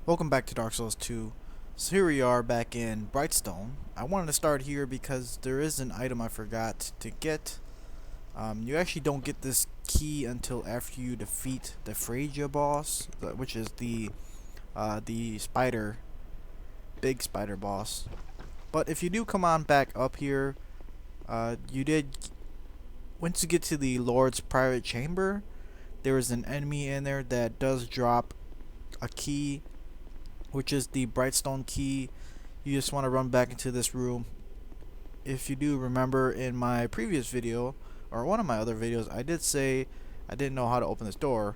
Welcome back to Dark Souls 2. So here we are back in Brightstone. I wanted to start here because there is an item I forgot to get. You actually don't get this key until after you defeat the Phrygia boss, which is the spider, big spider boss. But if you do come on back up here, you did once you get to the Lord's private chamber, there is an enemy in there that does drop a key, which is the Brightstone Key. You just want to run back into this room. If you do remember, in my previous video, or one of my other videos, I did say I didn't know how to open this door,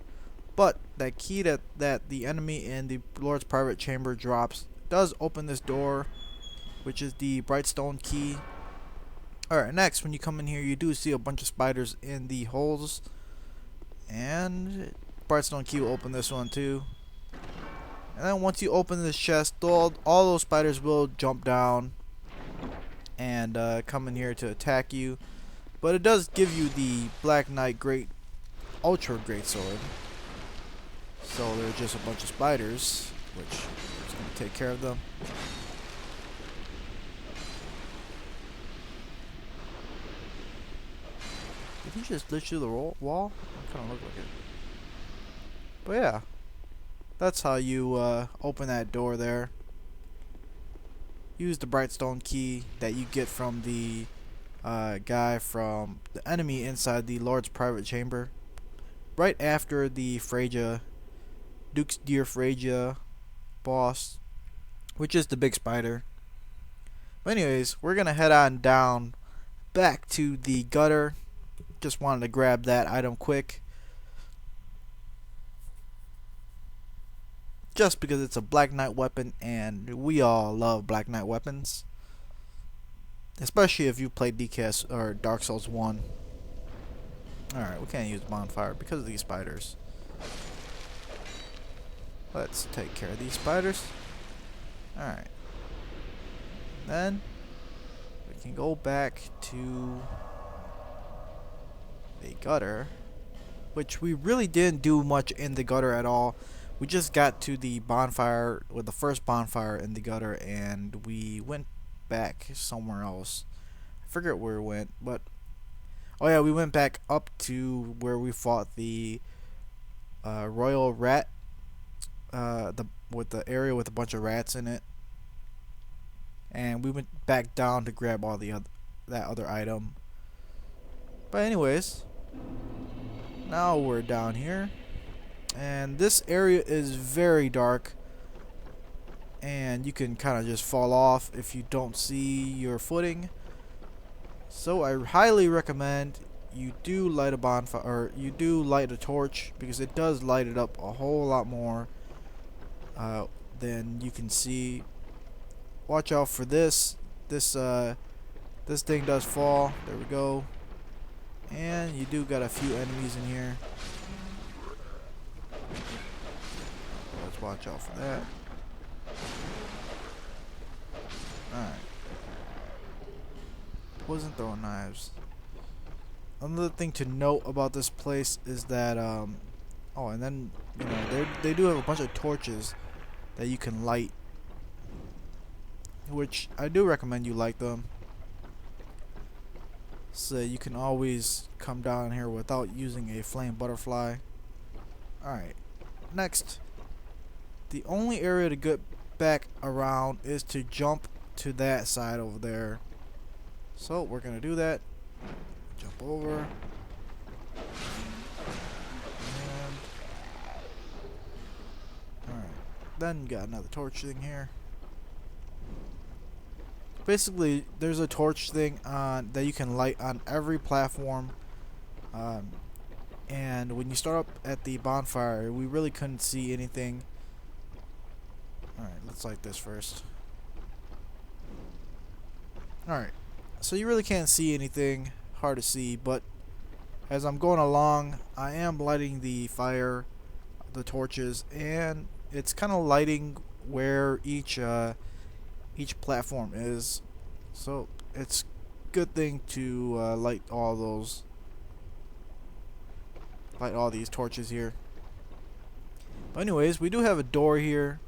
but that key that the enemy in the Lord's private chamber drops does open this door, which is the Brightstone Key. Alright, next, when you come in here, you do see a bunch of spiders in the holes, and Brightstone Key will open this one too. And then once you open this chest, all those spiders will jump down and come in here to attack you. But it does give you the Black Knight Ultra Great Sword. So there's just a bunch of spiders, which is going to take care of them. Did he just glitch through the wall? It kind of looked like it. But yeah. That's how you open that door there. Use the Brightstone Key that you get from the guy from the enemy inside the Lord's private chamber. Right after the Duke's Dear Phrygia boss, which is the big spider. But anyways, we're going to head on down back to the gutter. Just wanted to grab that item quick, just because it's a Black Knight weapon, and we all love Black Knight weapons, especially if you played DKS or Dark Souls 1. Alright, we can't use bonfire because of these spiders. Let's take care of these spiders. Alright. Then we can go back to the gutter, which we really didn't do much in the gutter at all. We just got to the bonfire, with the first bonfire in the gutter, and we went back somewhere else. I forget where we went, but oh yeah, we went back up to where we fought the royal rat, with the area with a bunch of rats in it, and we went back down to grab all that other item. But anyways, now we're down here. And this area is very dark, and you can kind of just fall off if you don't see your footing. So I highly recommend you do light a bonfire, or you do light a torch, because it does light it up a whole lot more than you can see. Watch out for this. This thing does fall. There we go. And you do got a few enemies in here. Let's watch out for that. Alright. Wasn't throwing knives. Another thing to note about this place is that oh, and then, you know, they do have a bunch of torches that you can light, which I do recommend you light them, so you can always come down here without using a flame butterfly. Alright. Next, the only area to get back around is to jump to that side over there. So we're gonna do that. Jump over. And alright. Then you got another torch thing here. Basically, there's a torch thing on that you can light on every platform. And when you start up at the bonfire, we really couldn't see anything. Alright, let's light this first. Alright, so you really can't see anything, hard to see, but as I'm going along, I am lighting the torches, and it's kind of lighting where each platform is. So it's a good thing to light all these torches here. But anyways, we do have a door here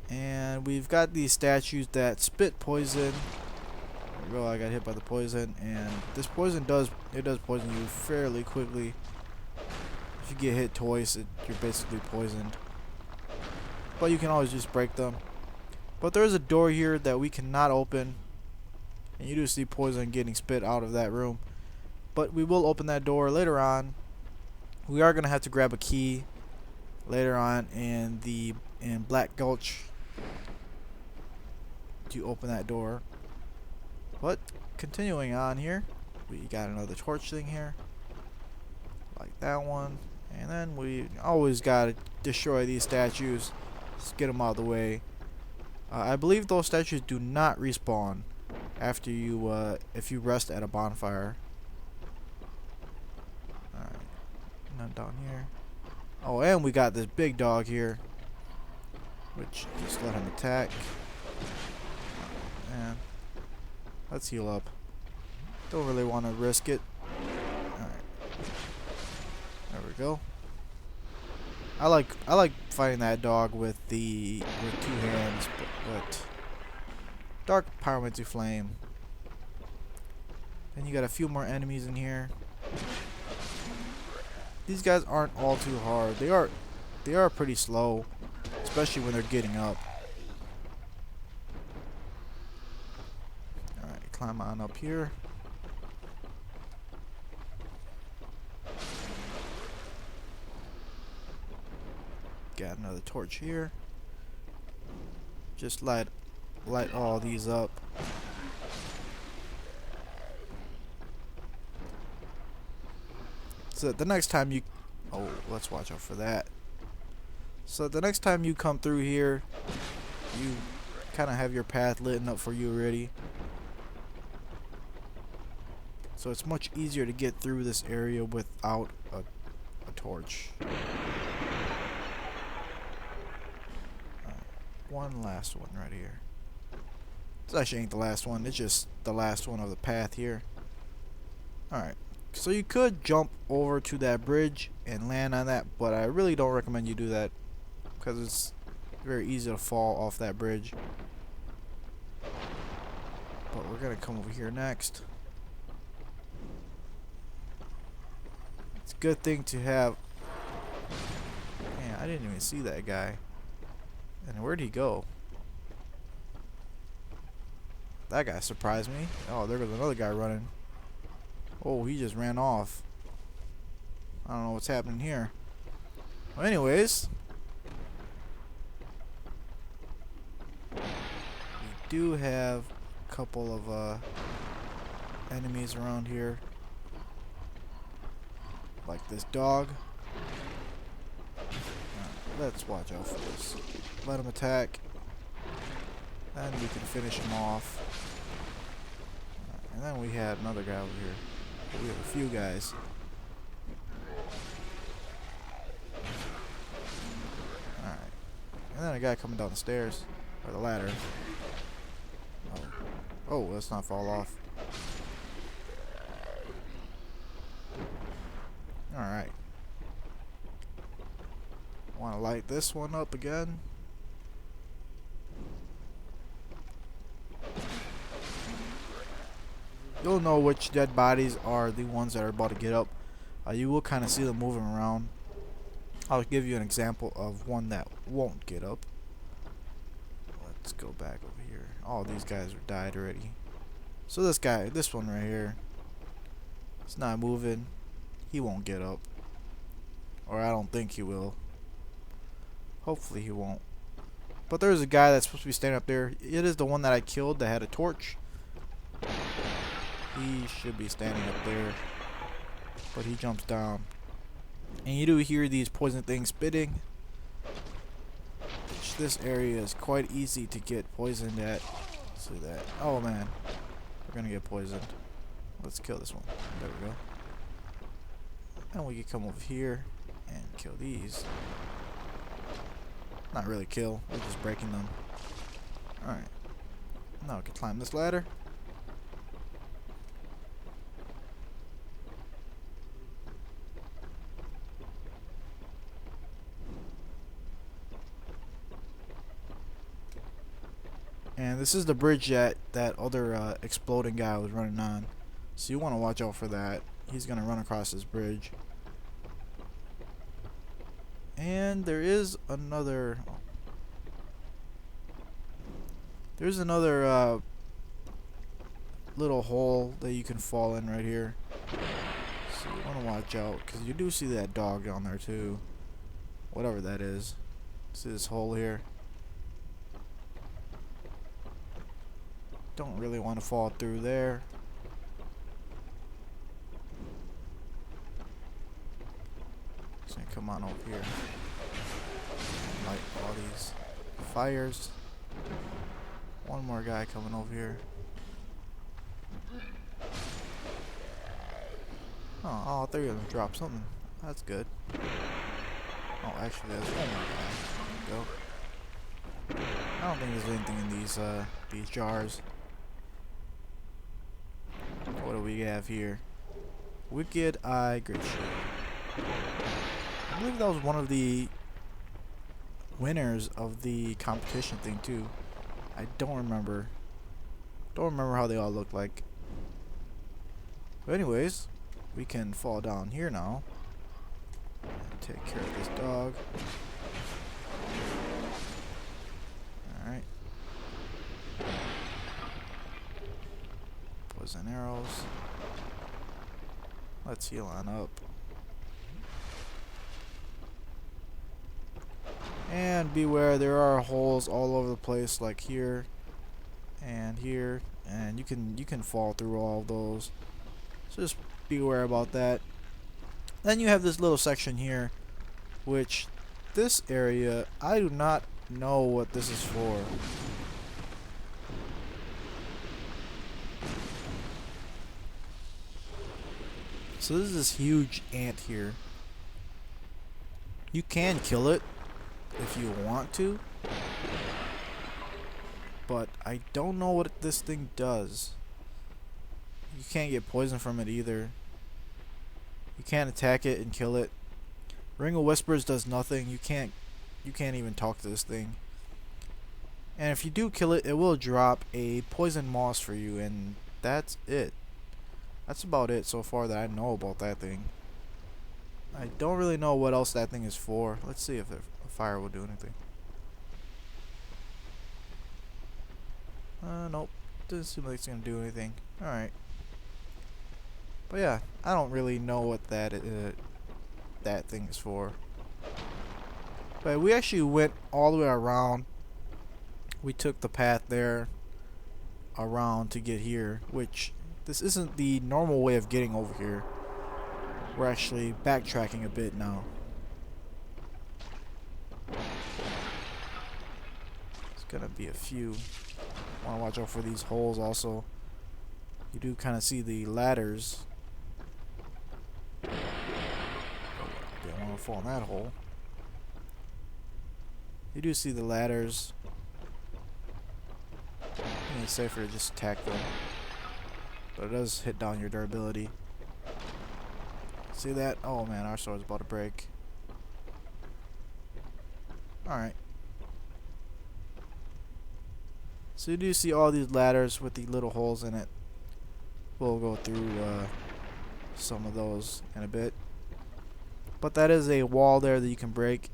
And we've got these statues that spit poison. There we go, I got hit by the poison, and this poison does poison you fairly quickly. If you get hit twice, you're basically poisoned. But you can always just break them. But there's a door here that we cannot open, and you do see poison getting spit out of that room. But we will open that door later on. We are gonna have to grab a key later on in Black Gulch to open that door. But continuing on here, we got another torch thing here, like that one, and then we always gotta destroy these statues. Just get them out of the way. I believe those statues do not respawn after you if you rest at a bonfire. Alright, none down here. Oh, and we got this big dog here, which just let him attack. And let's heal up. Don't really want to risk it. Alright, there we go. I like fighting that dog with two hands, but dark pyromancy flame. Then you got a few more enemies in here. These guys aren't all too hard. They are pretty slow, especially when they're getting up. Alright, climb on up here. Got another torch here. Just light all these up. So the next time you... Oh, let's watch out for that. So the next time you come through here, you kind of have your path lit up for you already. So it's much easier to get through this area without a torch. One last one right here. This actually ain't the last one, it's just the last one of the path here. Alright, so you could jump over to that bridge and land on that, but I really don't recommend you do that because it's very easy to fall off that bridge. But we're gonna come over here next. It's a good thing to have... Man, I didn't even see that guy. And where'd he go? That guy surprised me. Oh, there goes another guy running. Oh, he just ran off. I don't know what's happening here. Well, anyways, we do have a couple of enemies around here, like this dog. Let's watch out for this. Let him attack, and we can finish him off. And then we had another guy over here. We have a few guys. Alright. And then a guy coming down the stairs, or the ladder. Oh, let's not fall off. Alright. Want to light this one up again. You'll know which dead bodies are the ones that are about to get up. You will kind of see them moving around. I'll give you an example of one that won't get up. Let's go back over here. All these guys are died already. So this one right here, it's not moving. He won't get up. Or I don't think he will. Hopefully he won't. But there's a guy that's supposed to be standing up there. It is the one that I killed that had a torch. He should be standing up there. But he jumps down. And you do hear these poison things spitting. Which this area is quite easy to get poisoned at. See that? Oh man. We're gonna get poisoned. Let's kill this one. There we go. And we can come over here and kill these. Not really kill, we're just breaking them. Alright. Now we can climb this ladder. And this is the bridge that that other exploding guy was running on. So you want to watch out for that. He's going to run across this bridge. And there is another... There's another little hole that you can fall in right here. So you want to watch out, because you do see that dog down there too. Whatever that is. See this hole here? Don't really want to fall through there. Just gonna come on over here. Light all these fires. One more guy coming over here. Oh, all three of them dropped something. That's good. Oh, actually, there's one more guy. There we go. I don't think there's anything in these jars. What do we have here? Wicked Eye Great Shield. I believe that was one of the winners of the competition thing too. I don't remember. Don't remember how they all look like. But anyways, we can fall down here now and take care of this dog. Alright. Poison arrows. Let's heal on up. And beware, there are holes all over the place, like here and here, and you can fall through all of those. So just beware about that. Then you have this little section here, which this area, I do not know what this is for. So this is this huge ant here. You can kill it if you want to, but I don't know what this thing does. You can't get poison from it either. You can't attack it and kill it. Ring of Whispers does nothing. You can't even talk to this thing. And if you do kill it, it will drop a poison moss for you, and that's it. That's about it so far that I know about that thing. I don't really know what else that thing is for. Let's see if a fire will do anything. Nope. Doesn't seem like it's gonna do anything. Alright. But yeah, I don't really know what that thing is for. But we actually went all the way around. We took the path there around to get here, which this isn't the normal way of getting over here. We're actually backtracking a bit now. It's gonna be a few. Want to watch out for these holes also. You do kind of see the ladders. Don't want to fall in that hole. You do see the ladders. I think it's safer to just attack them. But it does hit down your durability. See that? Oh man, our sword's about to break. Alright. So you do see all these ladders with the little holes in it. We'll go through some of those in a bit. But that is a wall there that you can break.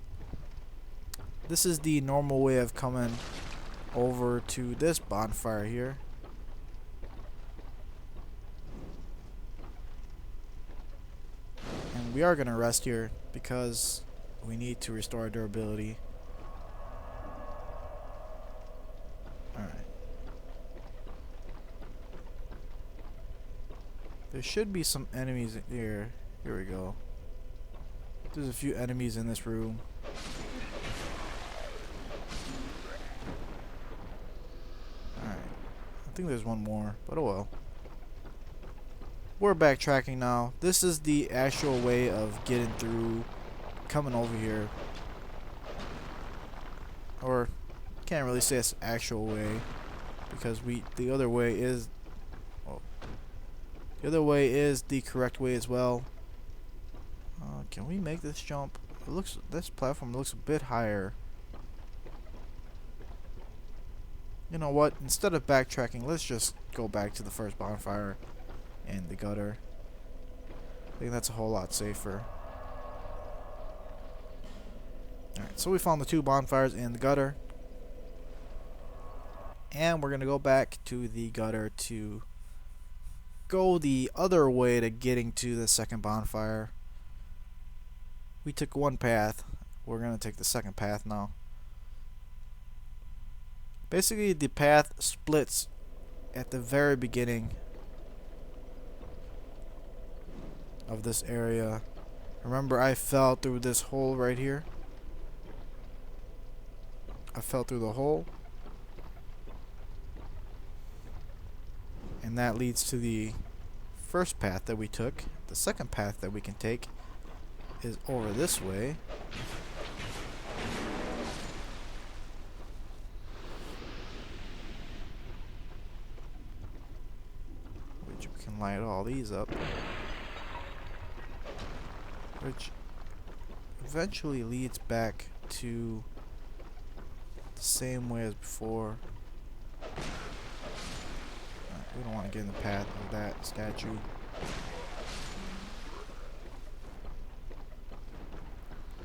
This is the normal way of coming over to this bonfire here. And we are going to rest here because we need to restore our durability. Alright. There should be some enemies here. Here we go. There's a few enemies in this room. Alright. I think there's one more, but oh well. We're backtracking now. This is the actual way of getting through, coming over here. Or, can't really say it's the actual way, because the other way is, the other way is the correct way as well. Can we make this jump? This platform looks a bit higher. You know what? Instead of backtracking, let's just go back to the first bonfire and the gutter. I think that's a whole lot safer. Alright, so we found the 2 bonfires and the gutter. And we're going to go back to the gutter to go the other way to getting to the second bonfire. We took one path. We're going to take the second path now. Basically, the path splits at the very beginning of this area. Remember, I fell through this hole right here. I fell through the hole. And that leads to the first path that we took. The second path that we can take is over this way. Which we can light all these up. Which eventually leads back to the same way as before. We don't want to get in the path of that statue.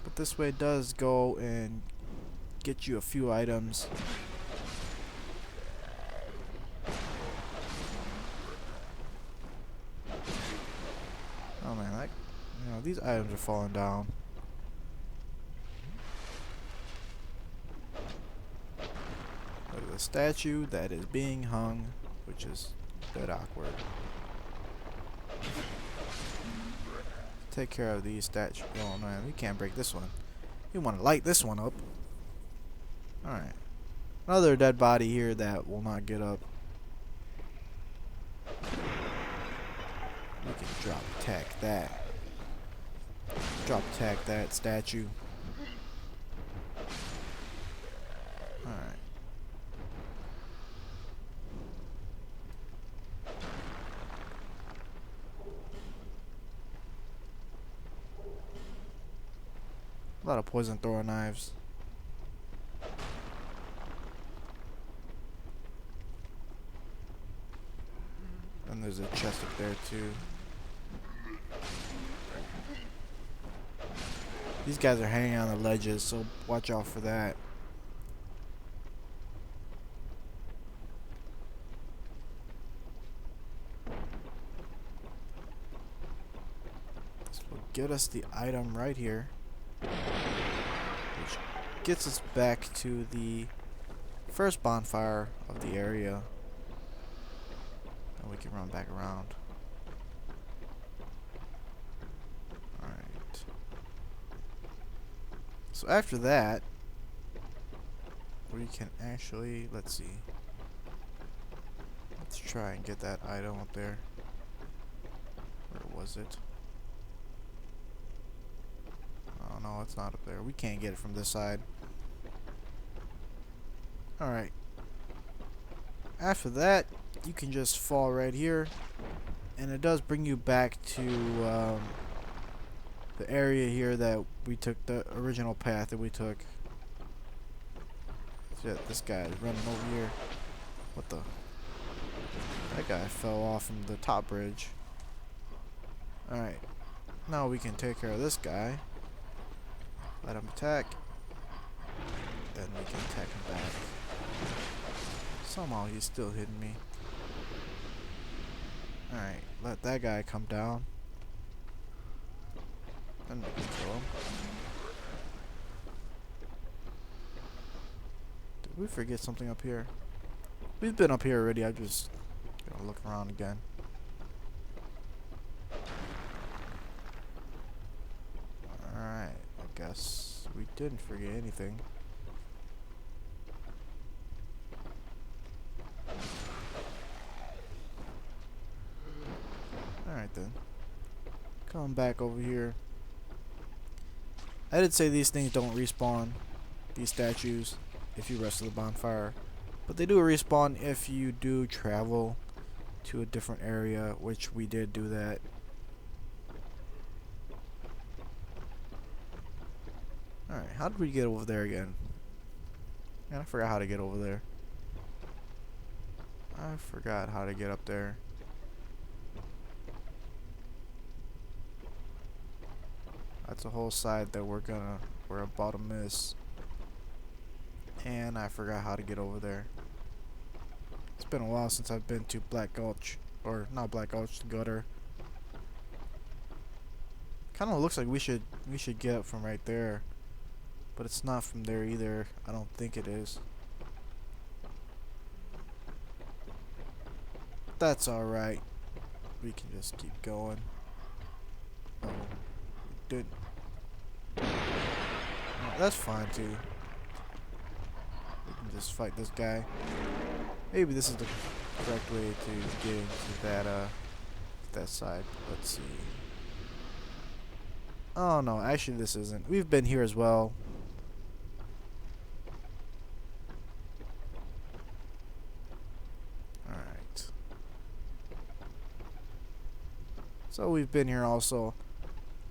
But this way does go and get you a few items. Oh man, that, you know, these items are falling down. Look at the statue that is being hung, which is a bit awkward. Take care of these statues. Oh man, we can't break this one. You want to light this one up. Alright. Another dead body here that will not get up. We can drop attack that. Drop attack that statue. Alright. A lot of poison thrower knives. And there's a chest up there too. These guys are hanging on the ledges, so watch out for that. This will get us the item right here, which gets us back to the first bonfire of the area. And we can run back around. Alright. So after that, we can actually, let's see. Let's try and get that item up there. Where was it? Oh no, it's not up there. We can't get it from this side. Alright. After that, you can just fall right here. And it does bring you back to the area here that we took, the original path that we took. Shit, this guy is running over here. What the? That guy fell off from the top bridge. Alright. Now we can take care of this guy. Let him attack. Then we can attack him back. Somehow he's still hitting me. Alright, let that guy come down. Then we can kill him. Did we forget something up here? We've been up here already, I just gotta look around again. Alright, I guess we didn't forget anything. Alright then. Come back over here. I did say these things don't respawn, these statues, if you rest of the bonfire. But they do respawn if you do travel to a different area, which we did do that. Alright, how did we get over there again? Man, I forgot how to get over there. I forgot how to get up there. That's a whole side that we're about to miss. And I forgot how to get over there. It's been a while since I've been to Black Gulch. Or not Black Gulch, Gutter. Kinda looks like we should get up from right there. But it's not from there either. I don't think it is. That's alright. We can just keep going. Oh, dude. Oh, that's fine too. We can just fight this guy. Maybe this is the correct way to get into that side. Let's see. Oh no, actually this isn't. We've been here as well. Alright. So we've been here also.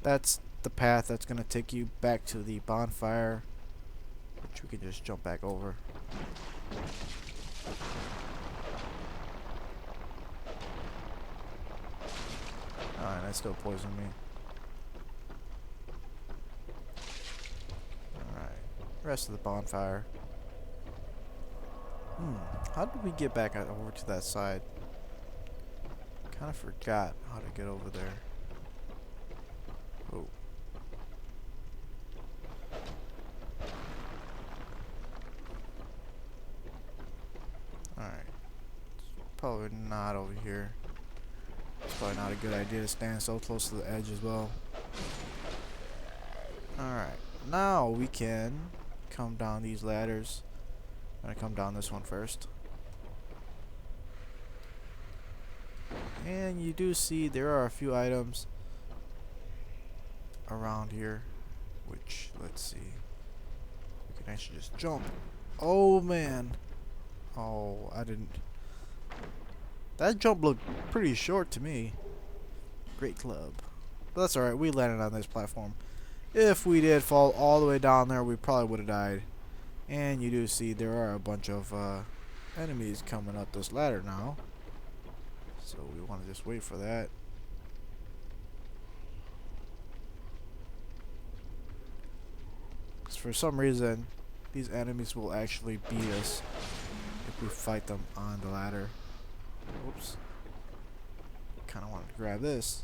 That's the path that's gonna take you back to the bonfire, which we can just jump back over. Alright, that still poisoned me. Alright, rest of the bonfire. How did we get back over to that side? Kinda forgot how to get over there. Oh. Alright. Probably not over here. It's probably not a good idea to stand so close to the edge as well. Alright. Now we can come down these ladders. I'm gonna come down this one first. And you do see there are a few items around here, which, let's see, we can actually just jump. Oh man. Oh, I didn't. That jump looked pretty short to me. Great club. But that's alright, we landed on this platform. If we did fall all the way down there, we probably would have died. And you do see there are a bunch of enemies coming up this ladder now. So we want to just wait for that. Because for some reason, these enemies will actually beat us if we fight them on the ladder. Oops. Kind of wanted to grab this.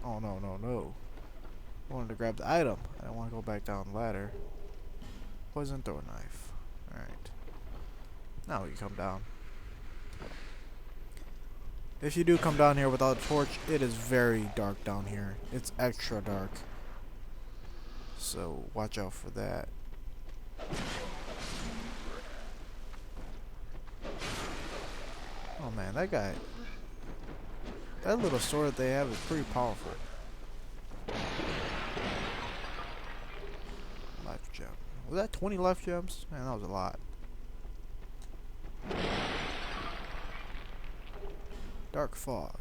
Oh no, no, no. I wanted to grab the item. I don't want to go back down the ladder. Poison throw knife. Alright. Now we come down. If you do come down here without a torch, it is very dark down here. It's extra dark. So watch out for that. Oh man, that guy. That little sword that they have is pretty powerful. Life gem. Was that 20 life gems? Man, that was a lot. Dark fog.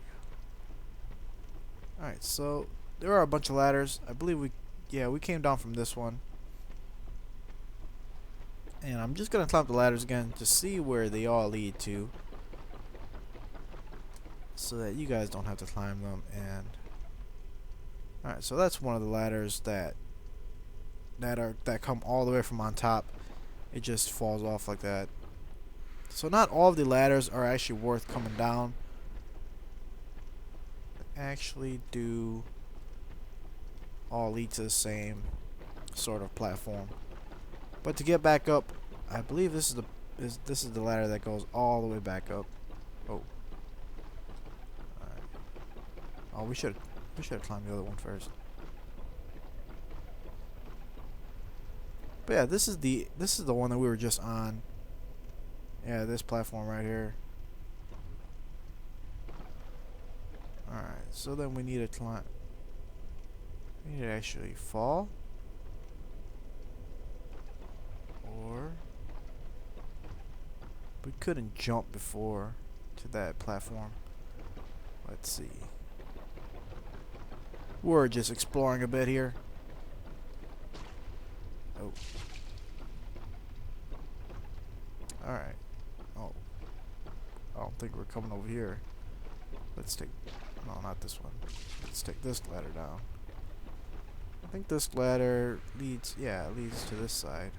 Alright, so there are a bunch of ladders. I believe we came down from this one. And I'm just gonna climb the ladders again to see where they all lead to, so that you guys don't have to climb them. And alright, so that's one of the ladders that come all the way from on top. It just falls off like that. So not all of the ladders are actually worth coming down. Actually do all lead to the same sort of platform. But to get back up, I believe this is the ladder that goes all the way back up. Oh. Alright. Oh, we should have climbed the other one first. But yeah, this is the one that we were just on. Yeah, this platform right here. Alright, so then we need to climb. We need to actually fall. Or we couldn't jump before to that platform. Let's see. We're just exploring a bit here. Oh. Alright. Oh. I don't think we're coming over here. Let's take... No, not this one. Let's take this ladder down. I think this ladder leads... Yeah, it leads to this side.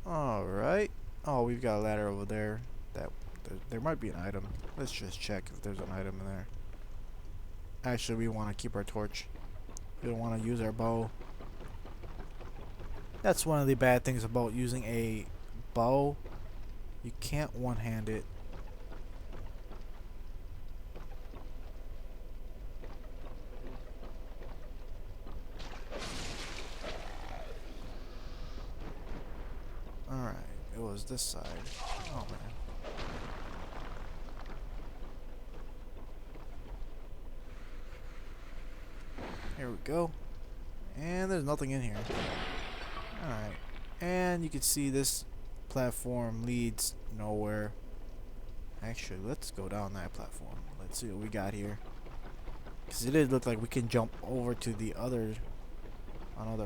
Alright. Oh, we've got a ladder over there. There might be an item. Let's just check if there's an item in there. Actually, we want to keep our torch. We don't want to use our bow. That's one of the bad things about using a bow. You can't one-hand it. Alright, it was this side. Oh man. Here we go. And there's nothing in here. Alright. And you can see this platform leads nowhere. Actually, let's go down that platform. Let's see what we got here. Because it did look like we can jump over to the another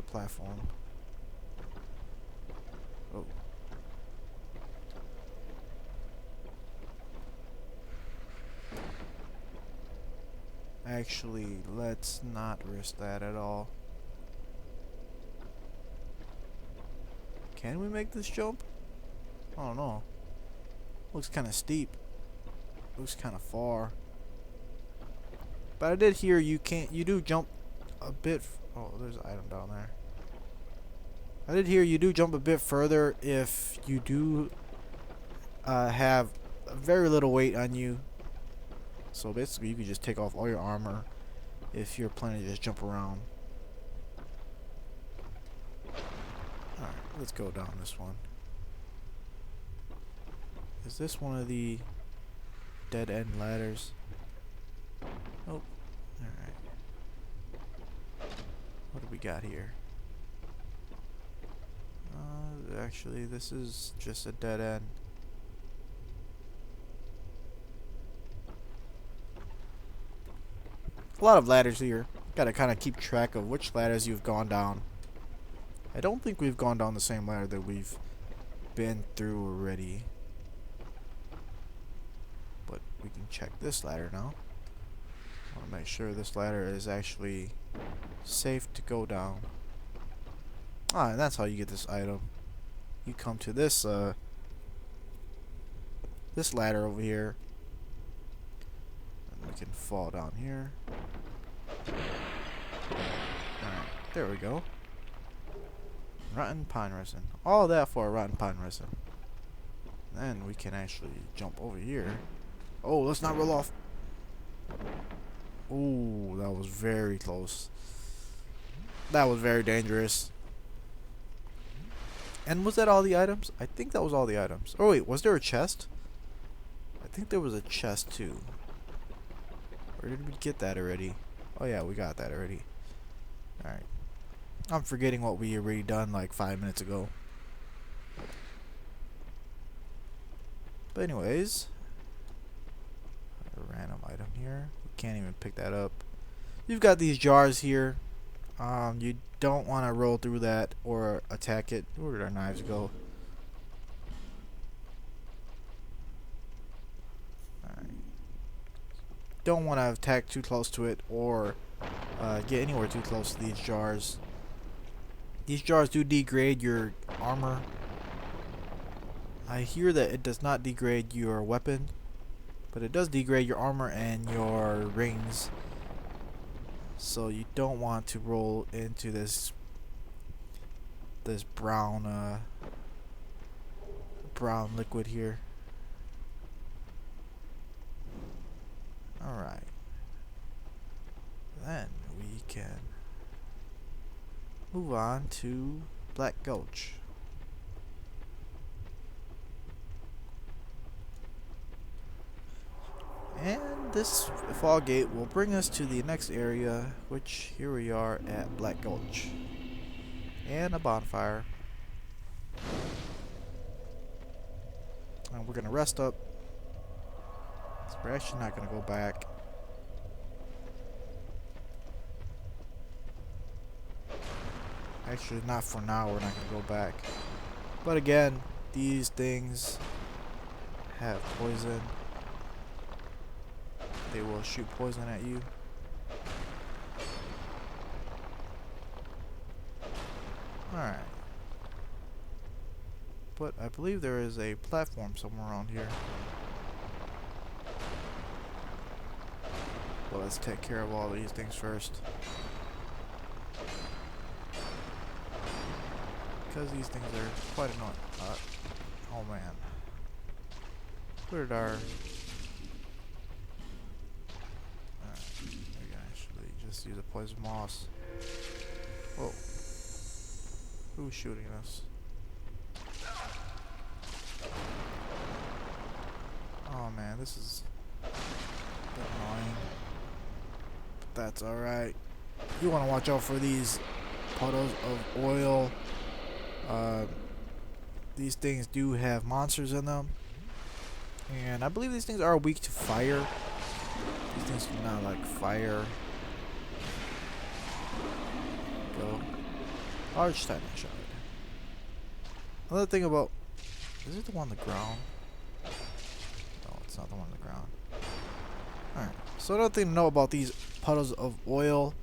platform. Oh. Actually, let's not risk that at all. Can we make this jump? I don't know. Looks kind of steep. Looks kind of far. But I did hear you do jump a bit. Oh, there's an item down there. I did hear you do jump a bit further if you do have very little weight on you. So basically you can just take off all your armor if you're planning to just jump around. Alright, let's go down this one. Is this one of the dead end ladders? Oh, alright. What do we got here? Actually, this is just a dead end. A lot of ladders here. Gotta kind of keep track of which ladders you've gone down. I don't think we've gone down the same ladder that we've been through already. But we can check this ladder now. I want to make sure this ladder is actually safe to go down. Ah, and that's how you get this item. You come to this this ladder over here. And we can fall down here. Alright, there we go. Rotten pine resin. All that for a rotten pine resin. Then we can actually jump over here. Oh, let's not roll off. Ooh, that was very close. That was very dangerous. And was that all the items? I think that was all the items. Oh wait, was there a chest? I think there was a chest too. Where did we get that already? Oh yeah, we got that already. Alright. I'm forgetting what we already done like 5 minutes ago. But anyways, a random item here. We can't even pick that up. You've got these jars here. You don't want to roll through that or attack it. Where did our knives go? Alright. Don't want to attack too close to it or get anywhere too close to these jars. These jars do degrade your armor. I hear that it does not degrade your weapon, but it does degrade your armor and your rings. So you don't want to roll into this brown brown liquid here. Alright. Then we can move on to Black Gulch. And this fog gate will bring us to the next area, which here we are at Black Gulch. And a bonfire. And we're gonna rest up. So we're actually not gonna go back. Actually, not for now. We're not gonna go back. But again, these things have poison. They will shoot poison at you. Alright. But I believe there is a platform somewhere around here. But let's take care of all these things first. Because these things are quite annoying. Oh man. Where did our... Alright, we can actually just use a poison moss. Whoa. Who's shooting us? Oh man, this is a bit annoying. But that's alright. You want to watch out for these puddles of oil. These things do have monsters in them. And I believe these things are weak to fire. These things do not like fire. Go. Large titan shard. Another thing about... Is it the one on the ground? No, it's not the one on the ground. Alright. So another thing to know about these puddles of oil.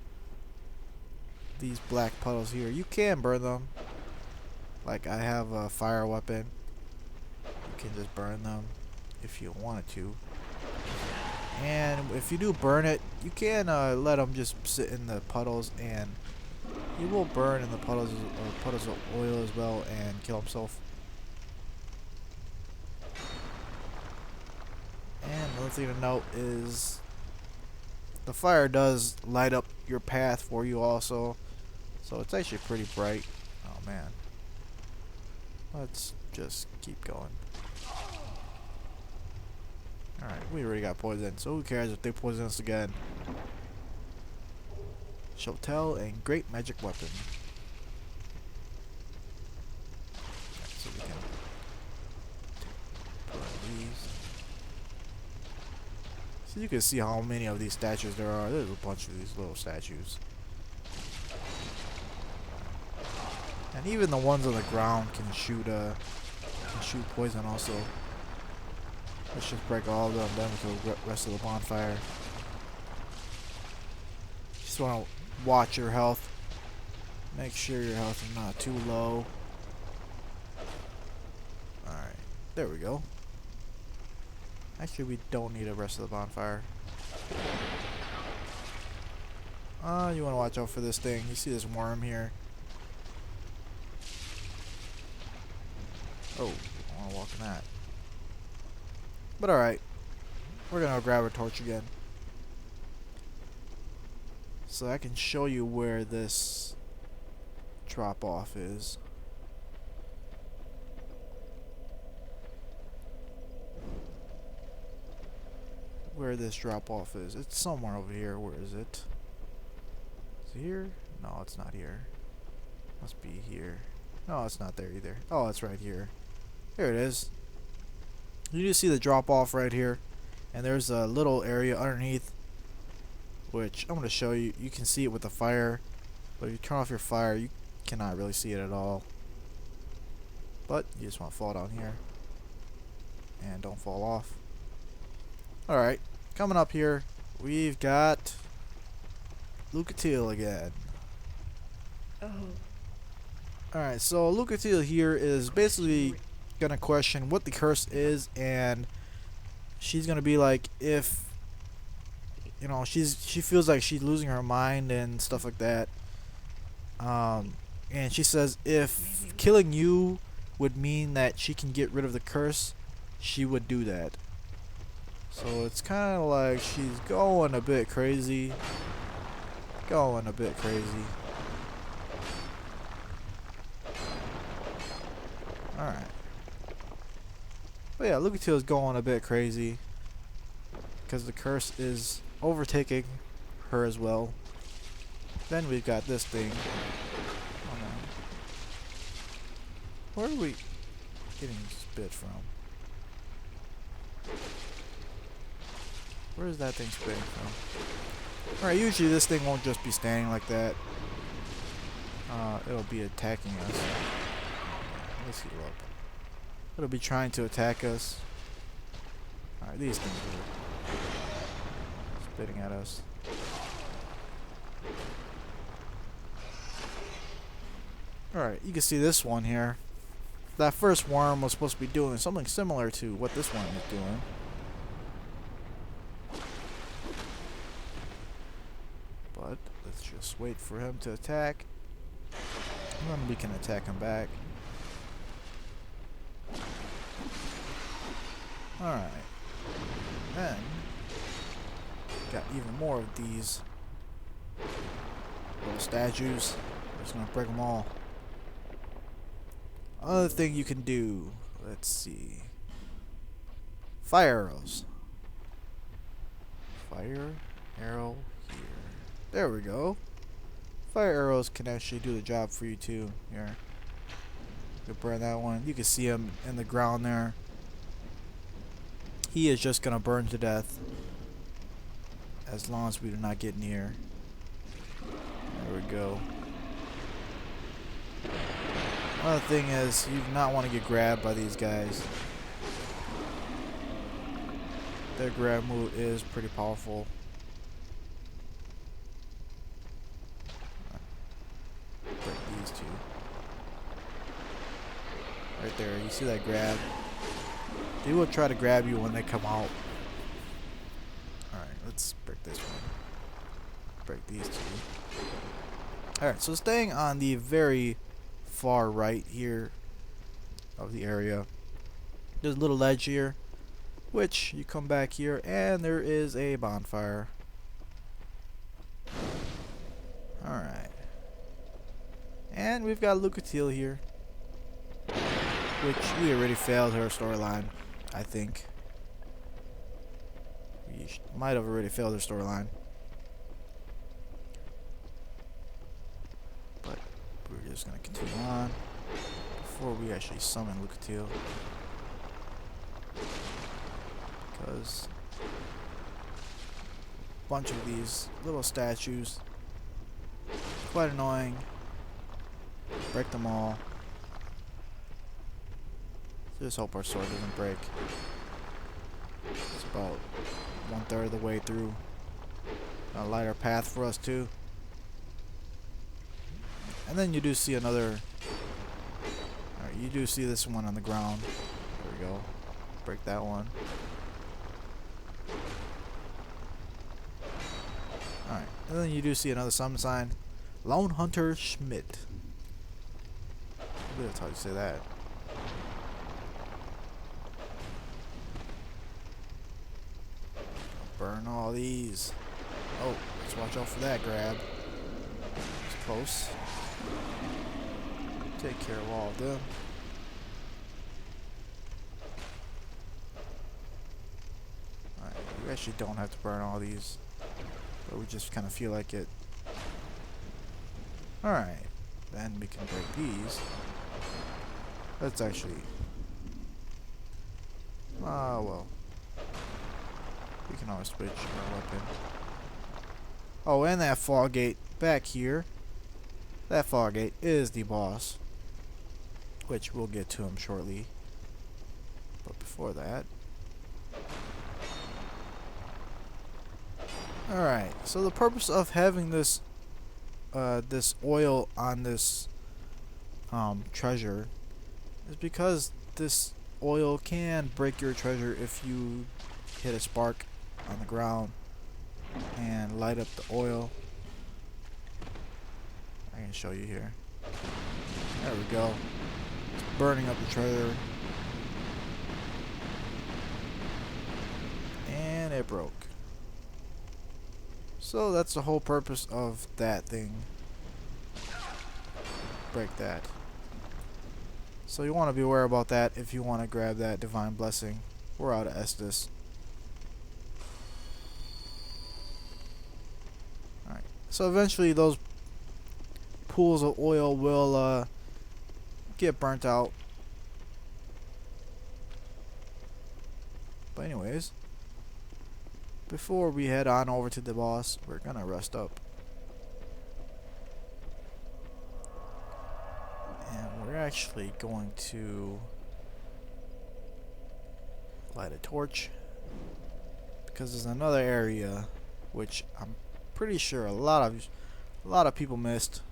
These black puddles here. You can burn them. Like I have a fire weapon. You can just burn them if you wanted to. And if you do burn it, you can let them just sit in the puddles, and he will burn in the puddles of oil as well and kill himself. And another thing to note is the fire does light up your path for you also, so it's actually pretty bright. Oh man. Let's just keep going. Alright, we already got poison, so who cares if they poison us again? Lucatiel and great magic weapon. Right, so we can put on these. So you can see how many of these statues there are. There's a bunch of these little statues. And even the ones on the ground can shoot poison also. Let's just break all of them, then we can the rest of the bonfire. Just want to watch your health. Make sure your health is not too low. Alright, there we go. Actually, we don't need the rest of the bonfire. You want to watch out for this thing. You see this worm here? Oh, I want to walk in that. But alright, we're gonna grab our torch again, so I can show you where this drop off is. Where this drop off is. It's somewhere over here. Where is it? Is it here? No, it's not here. Must be here. No, it's not there either. Oh, it's right here. Here it is. You just see the drop off right here, and there's a little area underneath, which I'm going to show you. You can see it with the fire, but if you turn off your fire, you cannot really see it at all. But you just want to fall down here and don't fall off. Alright, coming up here, we've got Lucatiel again. Oh. Alright, so Lucatiel here is basically gonna question what the curse is, and she's gonna be like, if you know, she feels like she's losing her mind and stuff like that, and she says if killing you would mean that she can get rid of the curse, she would do that. So it's kind of like she's going a bit crazy. Alright. But yeah, Lucatiel is going a bit crazy because the curse is overtaking her as well. Then we've got this thing. Oh no. Where are we getting spit from? Where is that thing spitting from? Alright, usually this thing won't just be standing like that. it'll be attacking us. Let's heal up. It'll be trying to attack us. Alright, these things are spitting at us. Alright, you can see this one here. That first worm was supposed to be doing something similar to what this one is doing. But let's just wait for him to attack. And then we can attack him back. Alright. Then, got even more of these little statues. We're just gonna break them all. Other thing you can do, let's see. Fire arrows. Fire arrow here. There we go. Fire arrows can actually do the job for you too. Here. You can burn that one. You can see him in the ground there. He is just gonna burn to death as long as we do not get near. There we go. Another thing is, you do not want to get grabbed by these guys. Their grab move is pretty powerful. Break these two. Right there, you see that grab? They will try to grab you when they come out. Alright, let's break this one. Break these two. Alright, so staying on the very far right here of the area, there's a little ledge here, which you come back here and there is a bonfire. Alright. And we've got Lucatiel here, which we already failed her storyline, I think. We might have already failed her storyline. But we're just going to continue on before we actually summon Lucatiel. Because a bunch of these little statues, quite annoying. Break them all. Just hope our sword doesn't break. It's about 1/3 of the way through. A lighter path for us too. And then you do see another. Alright, you do see this one on the ground. There we go. Break that one. Alright, and then you do see another summon sign. Lone Hunter Schmidt. I believe that's how you say that. Burn all these. Oh, let's watch out for that grab. It's close. Take care of all of them. Alright, we actually don't have to burn all these, but we just kind of feel like it. Alright, then we can break these. Let's actually. Well. We can always switch our weapon. Oh, and that fog gate back here. That fog gate is the boss, which we'll get to him shortly. But before that. Alright, so the purpose of having this this oil on this treasure is because this oil can break your treasure if you hit a spark on the ground and light up the oil. I can show you here. There we go. It's burning up the treasure. And it broke. So that's the whole purpose of that thing. Break that. So you want to be aware about that if you want to grab that divine blessing. We're out of Estus. Alright. So eventually those pools of oil will get burnt out. But anyways, before we head on over to the boss, we're gonna rest up. actually going to light a torch because there's another area which I'm pretty sure a lot of people missed.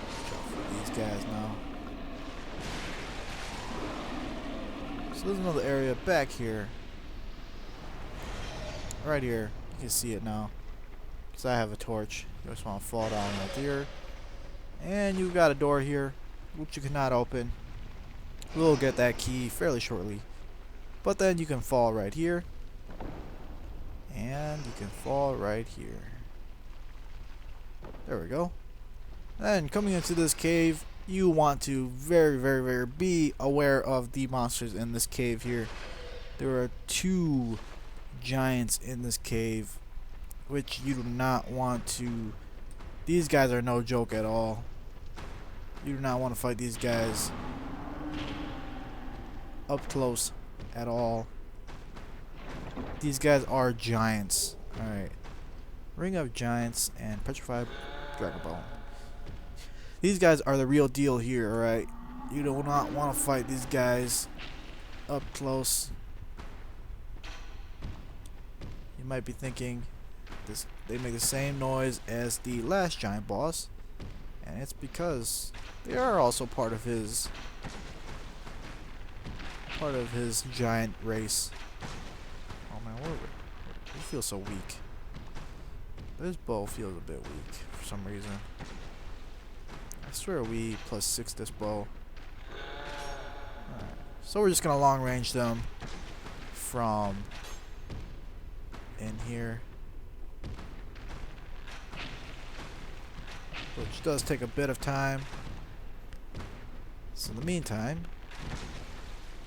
Watch out for these guys now. So there's another area back here. Right here. You can see it now. Because I have a torch. You just want to fall down right there. And you've got a door here, which you cannot open. We'll get that key fairly shortly. But then you can fall right here. And you can fall right here. There we go. And coming into this cave, you want to very be aware of the monsters in this cave here. There are 2 giants in this cave, which you do not want to. These guys are no joke at all. You do not want to fight these guys up close at all. These guys are giants. Alright. Ring of Giants and Petrified Dragon Bone. These guys are the real deal here, alright? You do not want to fight these guys up close. You might be thinking they make the same noise as the last giant boss, and it's because they are also part of his giant race. Oh man, we feel so weak. This bow feels a bit weak for some reason. I swear we +6 this bow. Alright. So we're just gonna long range them from in here, which does take a bit of time. So in the meantime,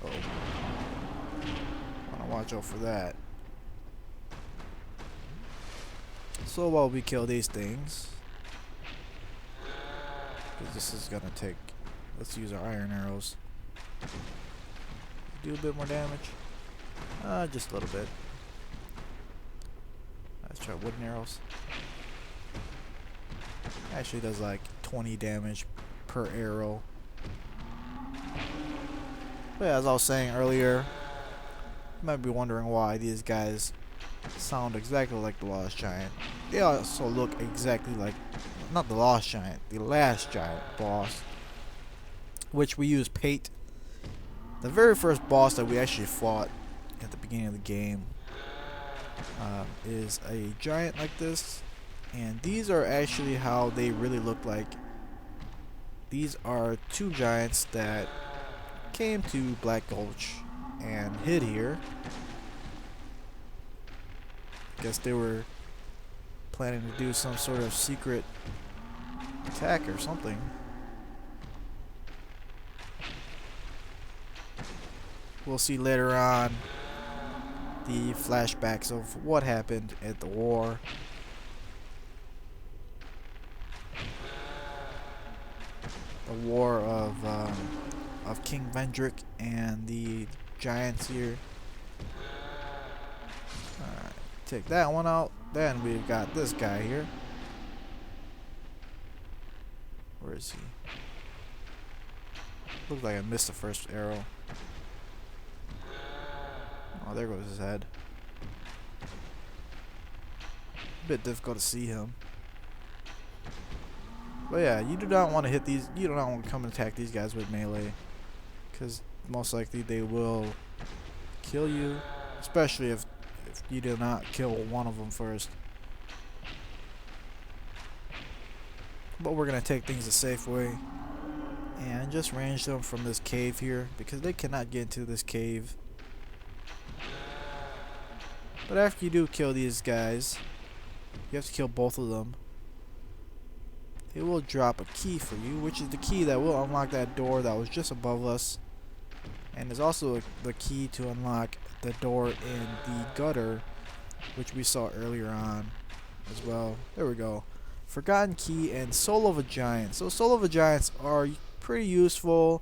wanna watch out for that. So while we kill these things, because this is gonna take, let's use our iron arrows. Do a bit more damage. Just a little bit. Let's try wooden arrows. Actually does like 20 damage per arrow. But yeah, as I was saying earlier, you might be wondering why these guys sound exactly like the Lost Giant. They also look exactly like, not the Lost Giant, the last giant boss, which we use Pate. The very first boss that we actually fought at the beginning of the game is a giant like this, and these are actually how they really look like. These are 2 giants that came to Black Gulch and hid here. Guess they were planning to do some sort of secret attack or something. We'll see later on the flashbacks of what happened at the war. The war of King Vendrick and the giants here. Alright, take that one out. Then we've got this guy here. Where is he? Looks like I missed the first arrow. Oh, there goes his head. A bit difficult to see him. But yeah, you do not want to hit these. You do not want to come and attack these guys with melee, because most likely they will kill you, especially if you do not kill one of them first. But we're gonna take things a safe way and just range them from this cave here, because they cannot get into this cave. But after you do kill these guys, you have to kill both of them. They will drop a key for you, which is the key that will unlock that door that was just above us, and is also the key to unlock the door in the gutter, which we saw earlier on as well. There we go. Forgotten Key and Soul of a Giant. So Soul of a Giants are pretty useful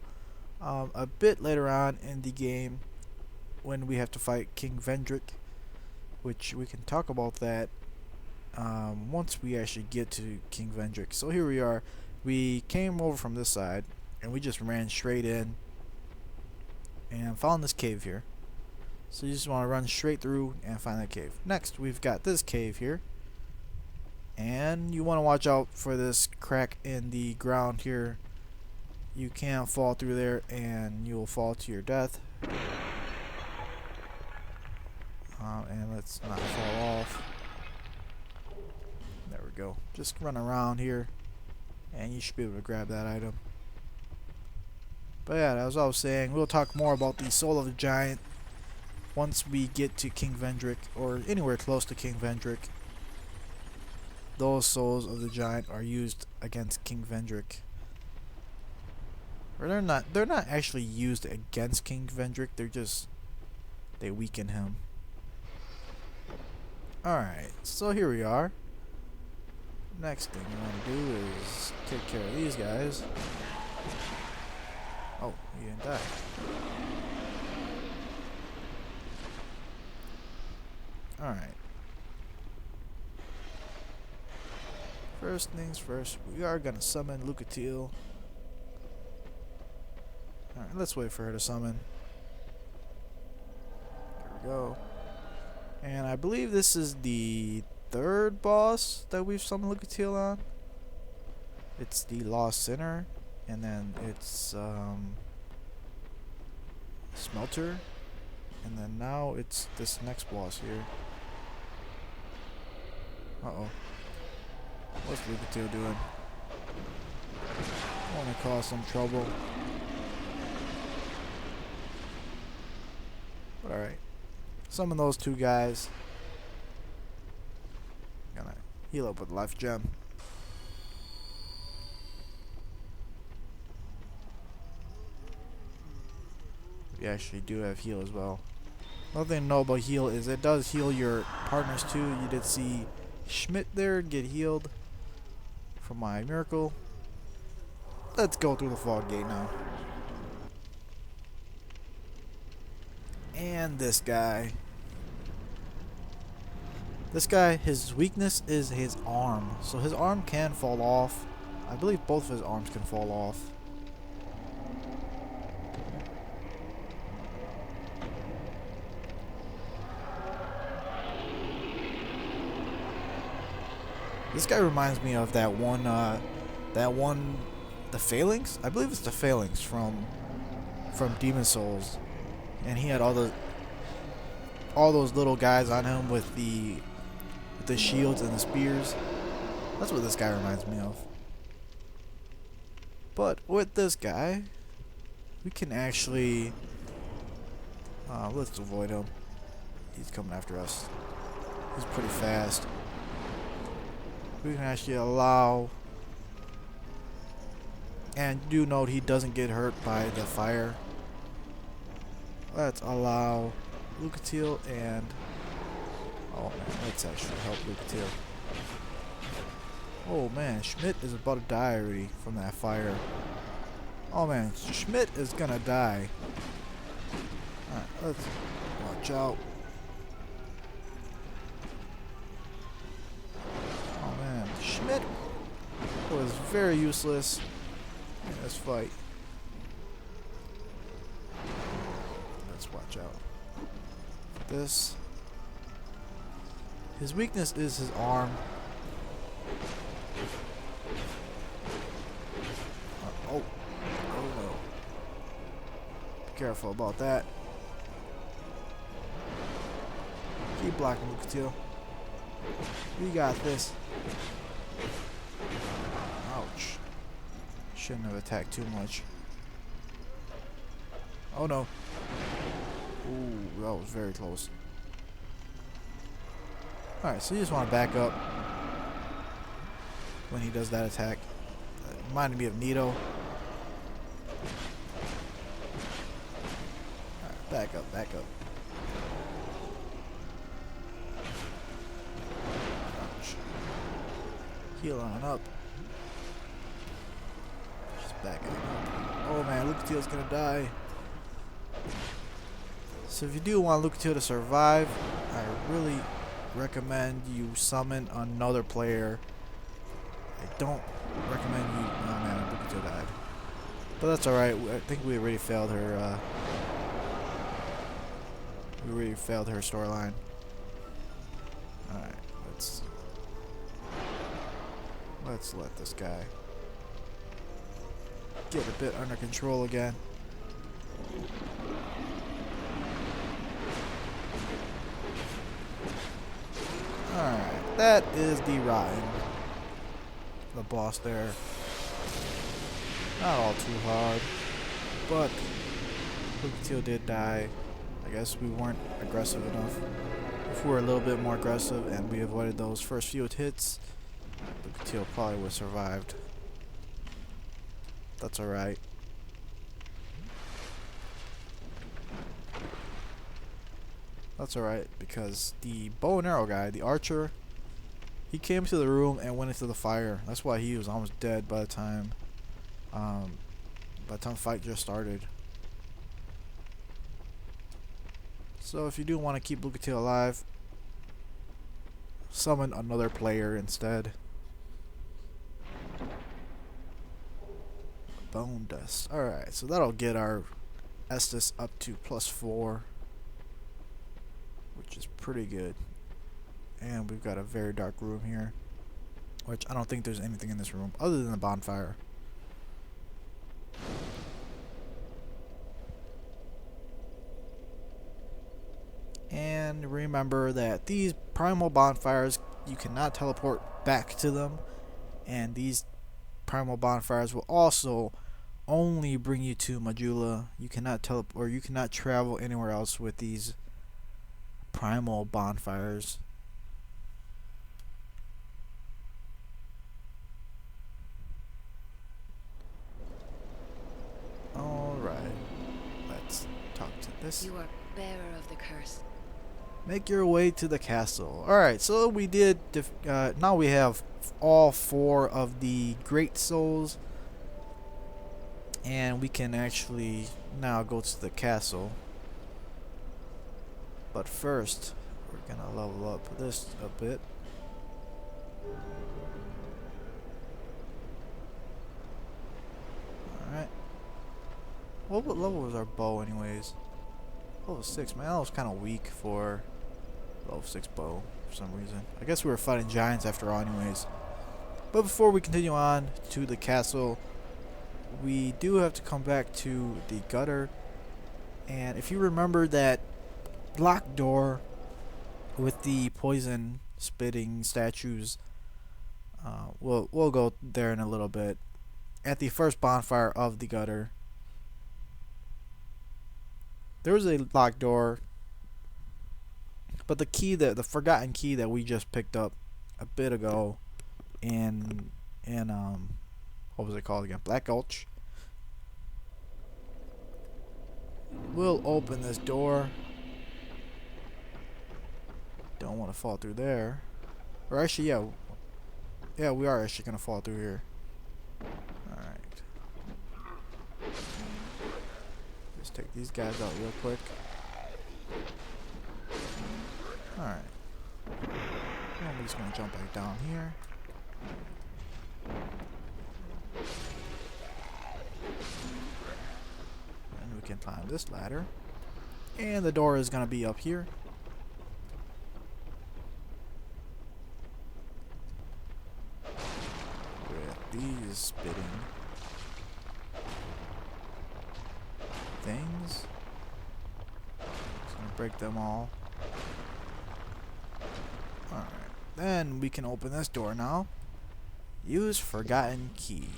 a bit later on in the game when we have to fight King Vendrick, which we can talk about that once we actually get to King Vendrick. So here we are. We came over from this side and we just ran straight in and found this cave here. So you just want to run straight through and find that cave. Next, we've got this cave here. And you want to watch out for this crack in the ground here. You can fall through there and you'll fall to your death. And let's not fall off. There we go. Just run around here and you should be able to grab that item. But yeah, as I was saying, we'll talk more about the Soul of the Giant once we get to King Vendrick, or anywhere close to King Vendrick. Those Souls of the Giant are used against King Vendrick. Or they're not actually used against King Vendrick, they weaken him. Alright, so here we are. Next thing I want to do is take care of these guys. Oh, he didn't die. Alright. First things first, we are going to summon Lucatiel. Alright, let's wait for her to summon. There we go. And I believe this is the third boss that we've summoned Lucatiel on. It's the Lost Sinner, and then it's Smelter, and then now it's this next boss here. Uh-oh. What's Lucatiel doing? I want to cause some trouble. But alright. Summon those two guys. Gonna heal up with Life Gem. We actually do have heal as well. Another thing to know about heal is it does heal your partners too. You did see Schmidt there get healed from my miracle. Let's go through the fog gate now. And this guy. This guy, his weakness is his arm. So his arm can fall off. I believe both of his arms can fall off. This guy reminds me of that one, the Phalanx? I believe it's the Phalanx from Demon Souls. And he had all those little guys on him with the shields and the spears. That's what this guy reminds me of. But with this guy, we can actually let's avoid him. He's coming after us. He's pretty fast. We can actually allow, and do note he doesn't get hurt by the fire. Let's allow Lucatiel and let's actually help Lucatiel. Oh man, Schmidt is about to die already from that fire. Oh man, Schmidt is gonna die. Alright, let's watch out. Oh man, Schmidt was very useless in this fight. Let's watch out. This. His weakness is his arm. Oh no. Be careful about that. Keep blocking, Lucatiel. We got this. Ouch. Shouldn't have attacked too much. Oh no. Ooh, that was very close. Alright, so you just want to back up when he does that attack. Reminded me of Nito. Alright, back up, back up. Ouch. Heal on up. Just back up. Oh man, Lucatiel's gonna die. So if you do want Lucatiel to survive, I really recommend you summon another player. I don't recommend you. Oh man, Lucatiel died. But that's alright. I think we already failed her. We already failed her storyline. Alright, let's let this guy get a bit under control again. Alright, that is the Rotten. The boss there. Not all too hard, but Lucatiel did die. I guess we weren't aggressive enough. If we were a little bit more aggressive and we avoided those first few hits, Lucatiel probably would have survived. That's alright. That's alright, because the bow and arrow guy, the archer, he came to the room and went into the fire. That's why he was almost dead by the time the fight just started. So if you do want to keep Lucatiel alive, summon another player instead. Bone dust. Alright, so that'll get our Estus up to +4, which is pretty good. And we've got a very dark room here, which I don't think there's anything in this room other than the bonfire. And remember that these primal bonfires, you cannot teleport back to them, and these primal bonfires will also only bring you to Majula. You cannot teleport, or you cannot travel anywhere else with these primal bonfires. Alright, let's talk to this. You are bearer of the curse. Make your way to the castle. Alright, so we did, now we have all 4 of the great souls. And we can actually now go to the castle. But first, we're gonna level up this a bit. Alright. What level was our bow anyways? Level 6, man, that was kind of weak for level 6 bow for some reason. I guess we were fighting giants after all anyways. But before we continue on to the castle, we do have to come back to the gutter. And if you remember that locked door with the poison spitting statues, we'll go there in a little bit. At the first bonfire of the gutter, there was a locked door, but the key, the forgotten key that we just picked up a bit ago in what was it called again? Black Gulch. We'll open this door. Don't want to fall through there. Or actually, yeah, we are actually gonna fall through here. All right. Let's take these guys out real quick. All right. I'm just gonna jump back down here. And we can climb this ladder. And the door is gonna be up here. With these spitting things. Just gonna break them all. Alright. Then we can open this door now. Use forgotten key.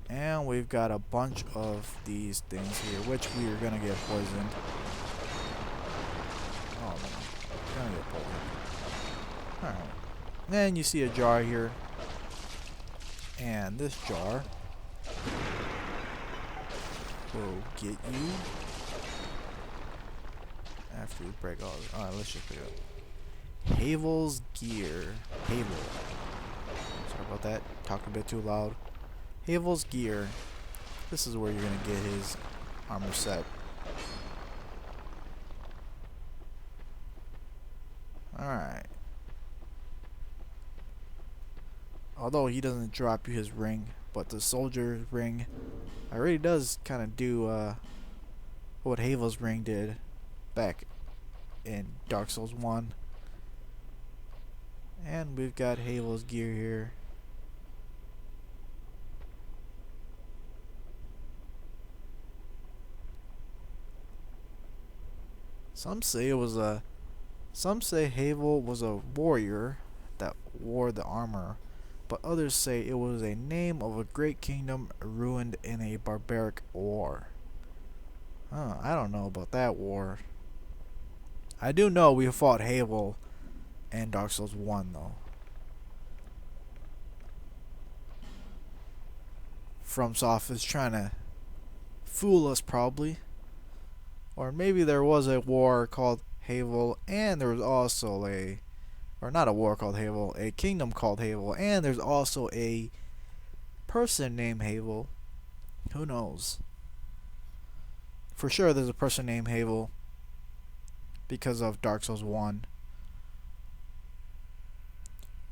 And we've got a bunch of these things here, which we are gonna get poisoned. Oh no. We're gonna get poisoned. Alright. Then you see a jar here. And this jar will get you after we break all this. Alright, let's just pick it up. Havel's gear. Havel. Sorry about that. Talked a bit too loud. Havel's gear. This is where you're gonna get his armor set. Alright. Although he doesn't drop you his ring, but the soldier's ring already does kind of do what Havel's ring did back in Dark Souls 1. And we've got Havel's gear here. Some say Havel was a warrior that wore the armor, but others say it was a name of a great kingdom ruined in a barbaric war. I don't know about that war. I do know we fought Havel in Dark Souls 1 though. FromSoft is trying to fool us probably. Or maybe there was a war called Havel and there was also or not a war called Havel, a kingdom called Havel, and there's also a person named Havel. Who knows? For sure there's a person named Havel because of Dark Souls 1.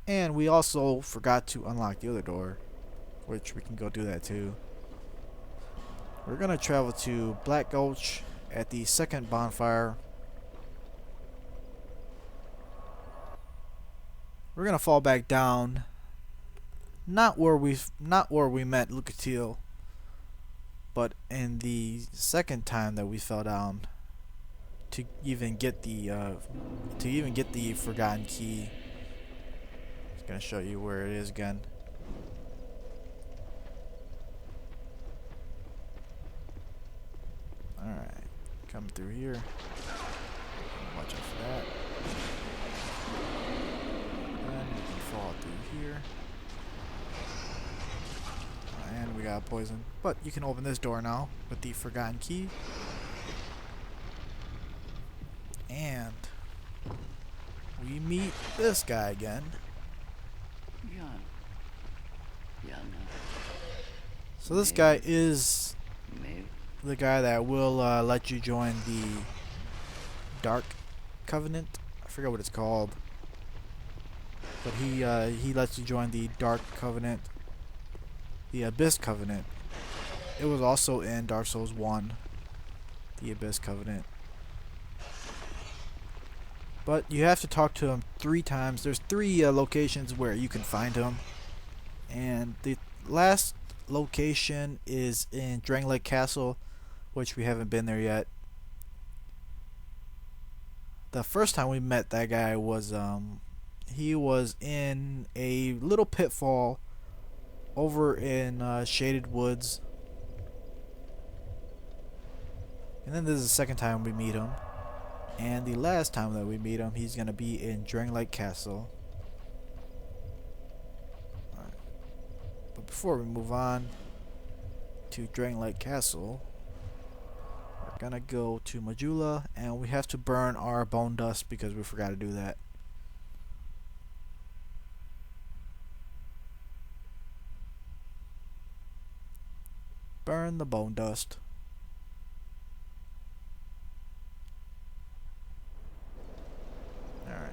And we also forgot to unlock the other door, which we can go do that too. We're gonna travel to Black Gulch at the second bonfire. We're gonna fall back down, not where we met Lucatiel, but in the second time that we fell down to even get the forgotten key. Just gonna show you where it is again. All right, coming through here. Watch out for that. And we can fall through here. And we got poison. But you can open this door now with the forgotten key. And we meet this guy again. So this guy is the guy that will let you join the Dark Covenant. I forget what it's called, but he lets you join the Dark Covenant, the Abyss Covenant. It was also in Dark Souls 1, the Abyss Covenant. But you have to talk to him 3 times. There's 3 locations where you can find him, and the last location is in Drangleic Castle, which we haven't been there yet. The first time we met that guy was he was in a little pitfall over in Shaded Woods, and then this is the second time we meet him, and the last time that we meet him he's gonna be in Drangleic Castle. But before we move on to Drangleic Castle, we're gonna go to Majula, and we have to burn our bone dust because we forgot to do that. Burn the bone dust. Alright.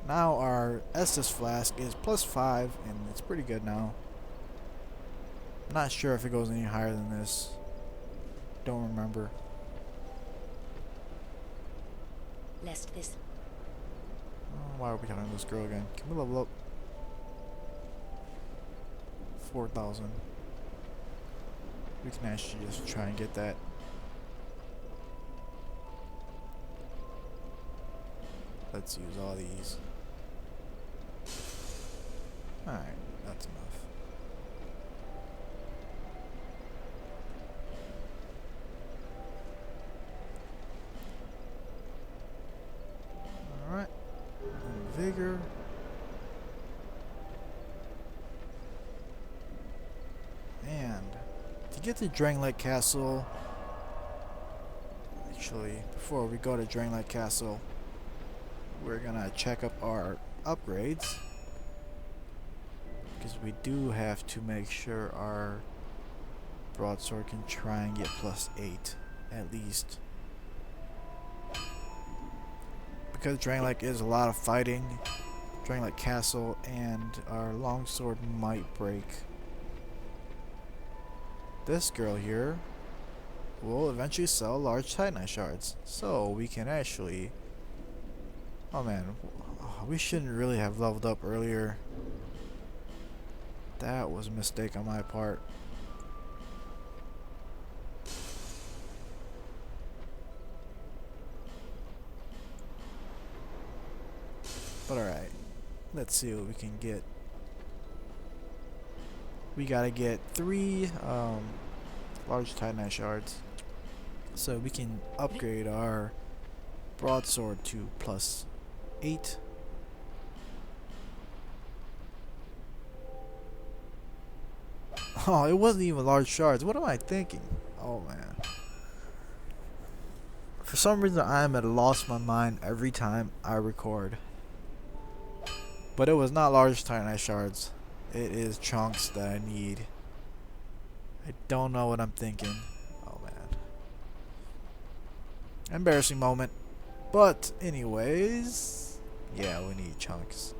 Now our Estus flask is +5, and it's pretty good now. I'm not sure if it goes any higher than this. Don't remember. Lest this. Why are we talking to this girl again? Can we level up? 4,000. We can actually just try and get that. Let's use all these. Alright, that's enough. Alright. Vigor. And to get to Drangleic Castle, actually, before we go to Drangleic Castle, we're gonna check up our upgrades, because we do have to make sure our broadsword can try and get +8 at least. Because Drangleic is a lot of fighting, Drangleic Castle, and our longsword might break. This girl here will eventually sell large titanite shards, so we can actually... Oh man, we shouldn't really have leveled up earlier. That was a mistake on my part. But alright, let's see what we can get. We gotta get 3 large titanite shards, so we can upgrade our broadsword to +8. Oh, it wasn't even large shards. What am I thinking? Oh man. For some reason, I am at a loss of my mind every time I record. But it was not large titanite shards. It is chunks that I need. I don't know what I'm thinking. Oh man. Embarrassing moment. But anyways, yeah, we need chunks.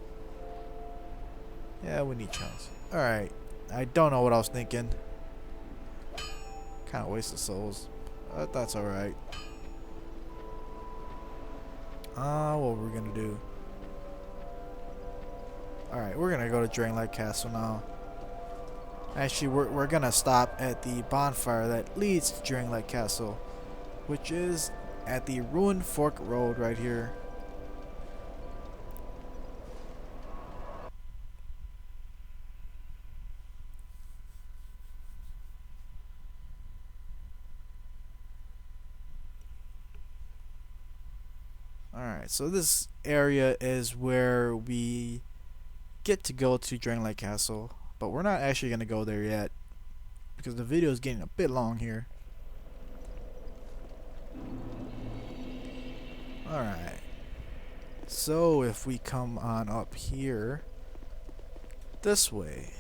Yeah, we need chunks. Alright. I don't know what I was thinking. Kind of waste of souls. But that's alright. What we're gonna do. Alright, we're gonna go to Drangleic Castle now. Actually, we're gonna stop at the bonfire that leads to Drangleic Castle, which is at the Ruined Fork Road right here. Alright, so this area is where we get to go to Drangleic Castle, but we're not actually going to go there yet because the video is getting a bit long here. Alright, so if we come on up here this way,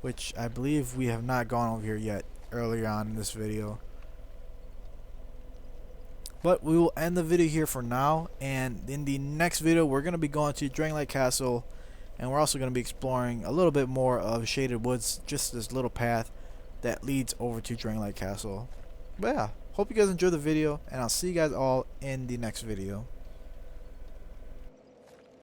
which I believe we have not gone over here yet earlier on in this video. But we will end the video here for now, and in the next video we're going to be going to Drangleic Castle, and we're also going to be exploring a little bit more of Shaded Woods, just this little path that leads over to Drangleic Castle. But yeah, hope you guys enjoyed the video, and I'll see you guys all in the next video.